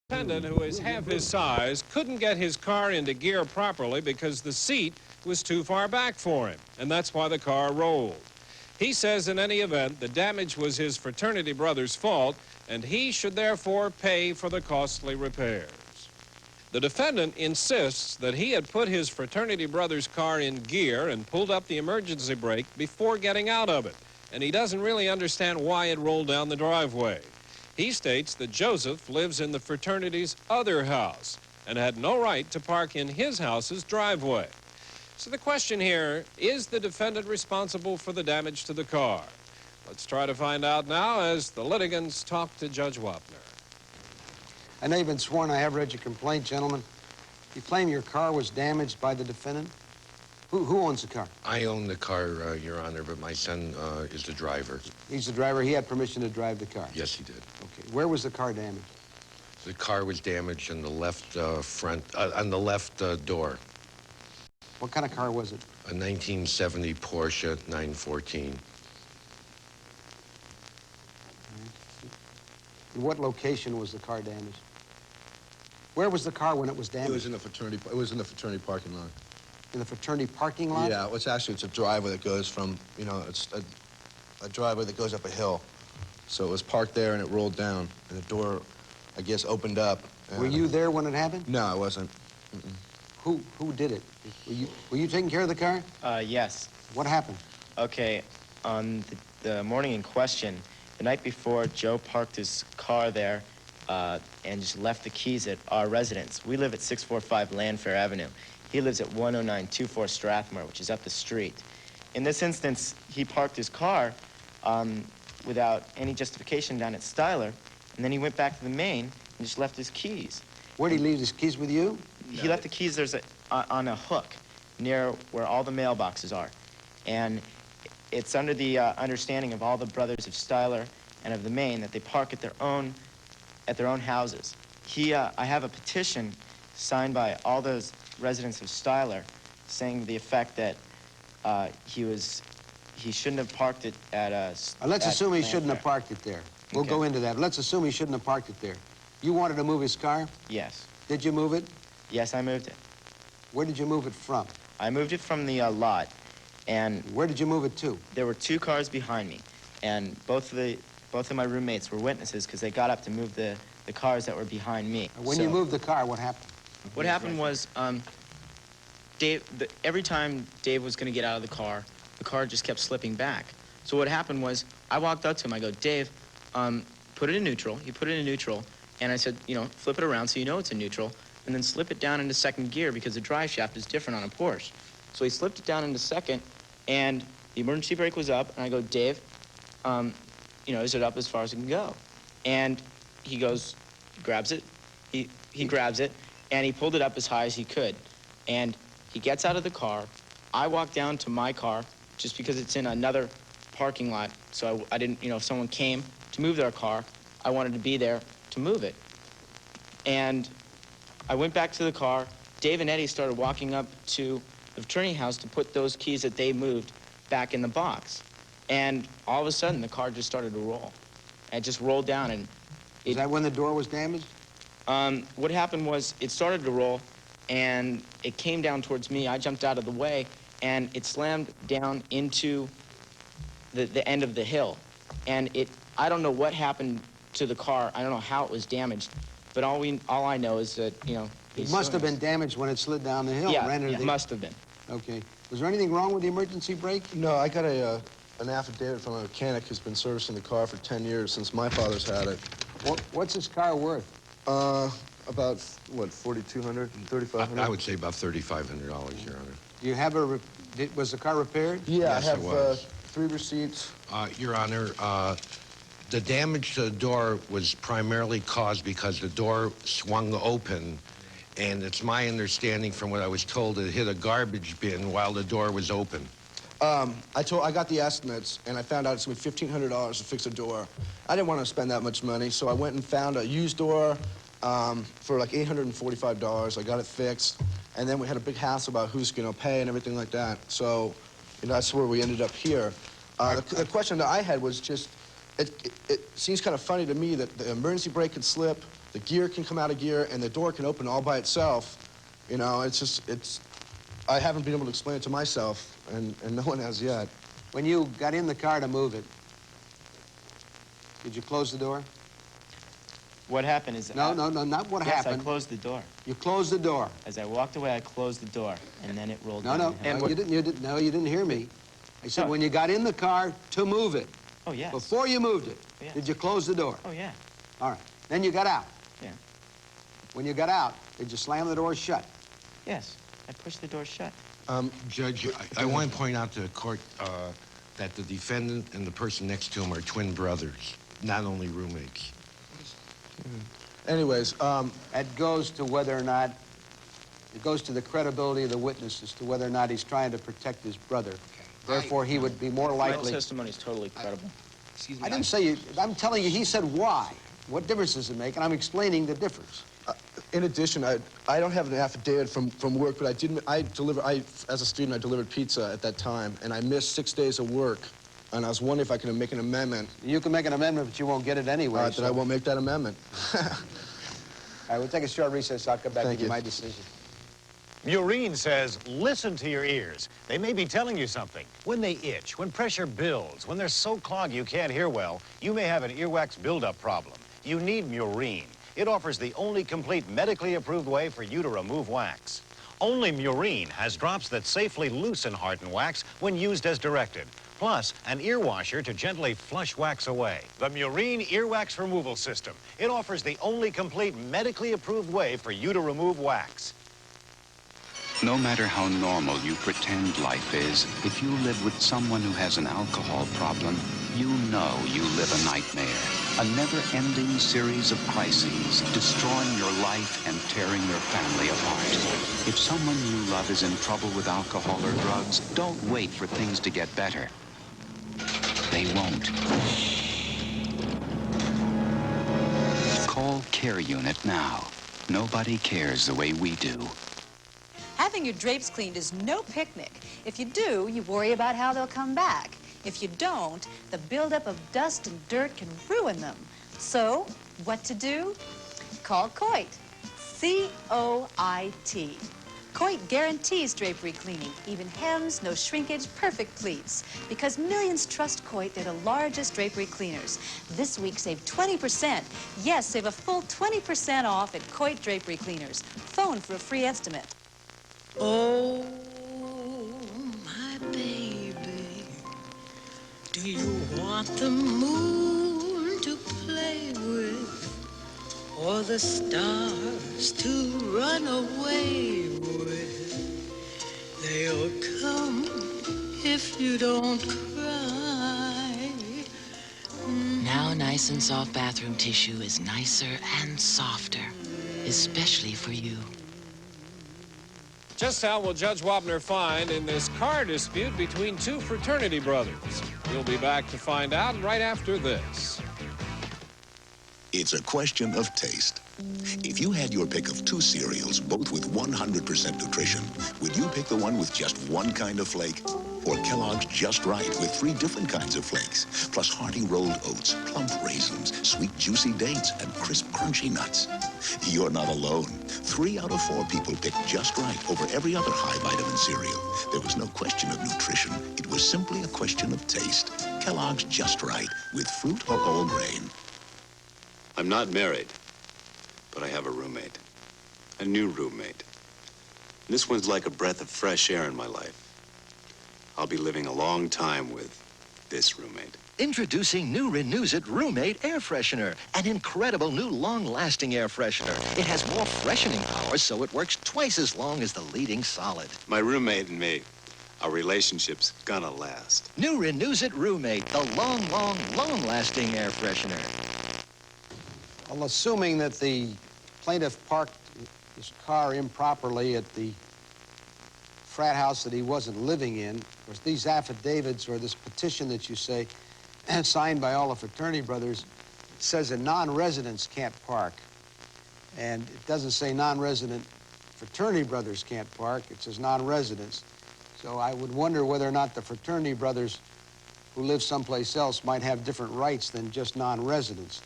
Defendant, who is half his size, couldn't get his car into gear properly because the seat was too far back for him, and that's why the car rolled. He says in any event, the damage was his fraternity brother's fault, and he should therefore pay for the costly repairs. The defendant insists that he had put his fraternity brother's car in gear and pulled up the emergency brake before getting out of it, and he doesn't really understand why it rolled down the driveway. He states that Joseph lives in the fraternity's other house and had no right to park in his house's driveway. So the question here, is the defendant responsible for the damage to the car? Let's try to find out now as the litigants talk to Judge Wapner. I know you've been sworn. I have read your complaint, gentlemen. You claim your car was damaged by the defendant? Who owns the car? I own the car, Your Honor, but my son is the driver. He's the driver. He had permission to drive the car? Yes, he did. Okay. Where was the car damaged? The car was damaged in the left front, on the left door. What kind of car was it? A 1970 Porsche 914. In what location was the car damaged? Where was the car when it was damaged? It was in the fraternity parking lot. In the fraternity parking lot? Yeah, it's a driveway that goes from, it's a driveway that goes up a hill. So it was parked there and it rolled down, and the door, I guess, opened up. Were you there when it happened? No, I wasn't. Who did it? Were you taking care of the car? Yes. What happened? Okay, on the morning in question, the night before, Joe parked his car there and just left the keys at our residence. We live at 645 Landfair Avenue. He lives at 10924 Strathmore, which is up the street. In this instance, he parked his car without any justification down at Styler, and then he went back to the main and just left his keys. Where did he leave his keys with you? He left the keys on a hook near where all the mailboxes are. And it's under the understanding of all the brothers of Styler and of the Maine that they park at their own houses. I have a petition signed by all those residents of Styler saying to the effect that he shouldn't have parked it at let's assume he shouldn't have Landfair. parked it there. We'll Okay. go into that. Let's assume he shouldn't have parked it there. You wanted to move his car? Yes. Did you move it? Yes, I moved it. Where did you move it from? I moved it from the lot, and Where did you move it to? there were two cars behind me, and both of my roommates were witnesses because they got up to move the cars that were behind me. When you moved the car, what happened? What happened was, every time Dave was going to get out of the car just kept slipping back. So what happened was, I walked up to him, I go, Dave, put it in neutral. He put it in neutral, and I said, flip it around so you know it's in neutral, and then slip it down into second gear because the drive shaft is different on a Porsche. So he slipped it down into second, and the emergency brake was up, and I go, Dave, is it up as far as it can go? And he goes, grabs it, he grabs it, and he pulled it up as high as he could. And he gets out of the car. I walk down to my car just because it's in another parking lot. So I didn't, if someone came to move their car, I wanted to be there to move it. And I went back to the car. Dave and Eddie started walking up to the fraternity house to put those keys that they moved back in the box. And all of a sudden, the car just started to roll. And it just rolled down, and Is that when the door was damaged? what happened was it started to roll, and it came down towards me. I jumped out of the way, and it slammed down into the end of the hill. And I don't know what happened to the car. I don't know how it was damaged, but all I know is that, It must have been damaged when it slid down the hill. Yeah, ran into it the... must have been. Okay. Was there anything wrong with the emergency brake? No, I got an affidavit from a mechanic who's been servicing the car for 10 years since my father's had it. What's this car worth? About, what, $4,200, $3,500? I would say about $3,500, Your Honor. Do you have was the car repaired? Yeah, Yes, I it have was. 3 receipts. Your Honor, the damage to the door was primarily caused because the door swung open, and it's my understanding from what I was told it hit a garbage bin while the door was open. I got the estimates, and I found out it's going to be $1,500 to fix a door. I didn't want to spend that much money, so I went and found a used door for like $845. I got it fixed, and then we had a big hassle about who's going to pay and everything like that. So that's where we ended up here. The question that I had was just, it seems kind of funny to me that the emergency brake could slip, the gear can come out of gear and the door can open all by itself. You know, I haven't been able to explain it to myself, and no one has yet. When you got in the car to move it, did you close the door? What happened is... No, not what yes, happened. I closed the door. You closed the door. As I walked away, I closed the door, and then it rolled No, down. you didn't hear me. I said No. when you got in the car to move it, Oh, yes. before you moved it, Yes. did you close the door? Oh, yeah. All right. Then you got out. Yeah. When you got out, did you slam the door shut? Yes. I pushed the door shut. Judge, I want to point out to the court that the defendant and the person next to him are twin brothers, not only roommates. Anyways, That goes to whether or not, it goes to the credibility of the witness as to whether or not he's trying to protect his brother. Therefore, he would be more My likely. testimony is totally credible. Excuse me. I didn't say you, I'm telling you, he said why. What difference does it make? And I'm explaining the difference. in addition, I don't have an affidavit from work, but as a student, I delivered pizza at that time, and I missed 6 days of work. And I was wondering if I could make an amendment. You can make an amendment, but you won't get it anyway. That I won't make that amendment. All right, we'll take a short recess. I'll come back Thank and give you. my decision. Murine says, listen to your ears. They may be telling you something. When they itch, when pressure builds, when they're so clogged you can't hear well, you may have an earwax buildup problem. You need Murine. It offers the only complete medically approved way for you to remove wax. Only Murine has drops that safely loosen hardened wax when used as directed. Plus, an ear washer to gently flush wax away. The Murine Earwax Removal System. It offers the only complete medically approved way for you to remove wax. No matter how normal you pretend life is, if you live with someone who has an alcohol problem, you know you live a nightmare. A never-ending series of crises, destroying your life and tearing your family apart. If someone you love is in trouble with alcohol or drugs, don't wait for things to get better. They won't. Call Care Unit now. Nobody cares the way we do. Having your drapes cleaned is no picnic. If you do, you worry about how they'll come back. If you don't, the buildup of dust and dirt can ruin them. So, what to do? Call Coit. C-O-I-T. Coit guarantees drapery cleaning, even hems, no shrinkage, perfect pleats. Because millions trust Coit, they're the largest drapery cleaners. This week, save 20%. Yes, save a full 20% off at Coit Drapery Cleaners. Phone for a free estimate. Oh, my baby, do you want the moon to play with or the stars to run away with? They'll come if you don't cry. Now nice and soft bathroom tissue is nicer and softer, especially for you. Just how will Judge Wapner find in this car dispute between two fraternity brothers? We'll be back to find out right after this. It's a question of taste. If you had your pick of two cereals, both with 100% nutrition, would you pick the one with just one kind of flake? Or Kellogg's Just Right with 3 different kinds of flakes, plus hearty rolled oats, plump raisins, sweet juicy dates, and crisp crunchy nuts? You're not alone. 3 out of 4 people picked Just Right over every other high vitamin cereal. There was no question of nutrition. It was simply a question of taste. Kellogg's Just Right with fruit or whole grain. I'm not married, but I have a roommate. A new roommate. This one's like a breath of fresh air in my life. I'll be living a long time with this roommate. Introducing new Renewsit Roommate Air Freshener, an incredible new long-lasting air freshener. It has more freshening power, so it works twice as long as the leading solid. My roommate and me, our relationship's gonna last. New Renewsit Roommate, the long-lasting air freshener. Well, assuming that the plaintiff parked his car improperly at the frat house that he wasn't living in, of course, these affidavits or this petition that you say, signed by all the fraternity brothers, says that non-residents can't park. And it doesn't say non-resident fraternity brothers can't park. It says non-residents. So I would wonder whether or not the fraternity brothers who live someplace else might have different rights than just non-residents.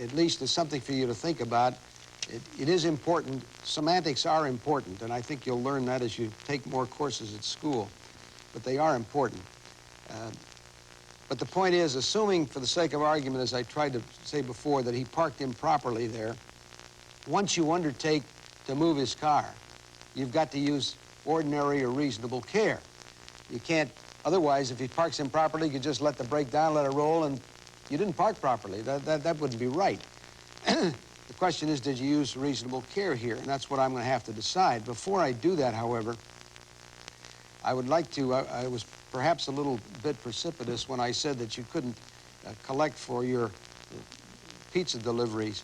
at least is something for you to think about. It is important. Semantics are important, and I think you'll learn that as you take more courses at school. But they are important. But the point is, assuming for the sake of argument, as I tried to say before, that he parked improperly there, once you undertake to move his car, you've got to use ordinary or reasonable care. You can't, otherwise, if he parks improperly, you just let the brake down, let it roll, and you didn't park properly. That wouldn't be right. The question is, did you use reasonable care here? And that's what I'm going to have to decide. Before I do that, however, I would like to, I was perhaps a little bit precipitous when I said that you couldn't collect for your pizza deliveries.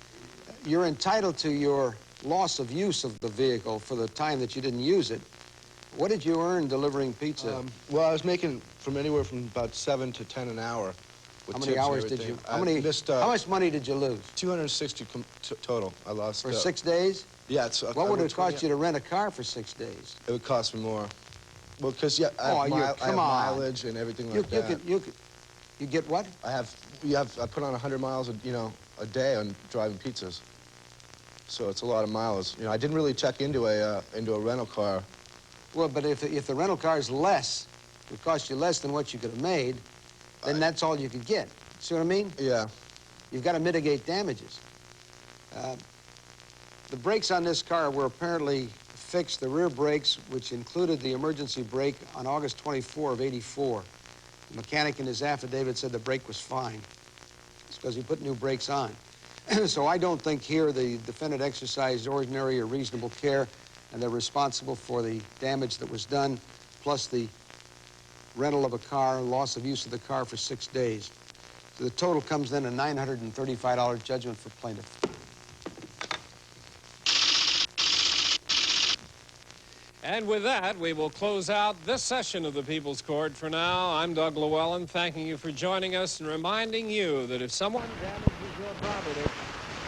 You're entitled to your loss of use of the vehicle for the time that you didn't use it. What did you earn delivering pizza? Well, I was making from anywhere from about 7 to 10 an hour. How many hours did you? How much money did you lose? 260 total. I lost. For 6 days? Yeah. It's, what would it cost you to rent a car for 6 days? It would cost me more. Well, because I have mileage and everything like that. You get what? I put on 100 miles, a day on driving pizzas. So it's a lot of miles. I didn't really check into a rental car. Well, but if the rental car is less, it would cost you less than what you could have made, then that's all you could get. See what I mean? Yeah. You've got to mitigate damages. The brakes on this car were apparently fixed, the rear brakes, which included the emergency brake, on August 24 of '84. The mechanic in his affidavit said the brake was fine. It's because he put new brakes on. So I don't think here the defendant exercised ordinary or reasonable care, and they're responsible for the damage that was done, plus the rental of a car, loss of use of the car for 6 days. So the total comes then a $935 judgment for plaintiff. And with that, we will close out this session of the People's Court. For now, I'm Doug Llewellyn, thanking you for joining us and reminding you that if someone damages your property,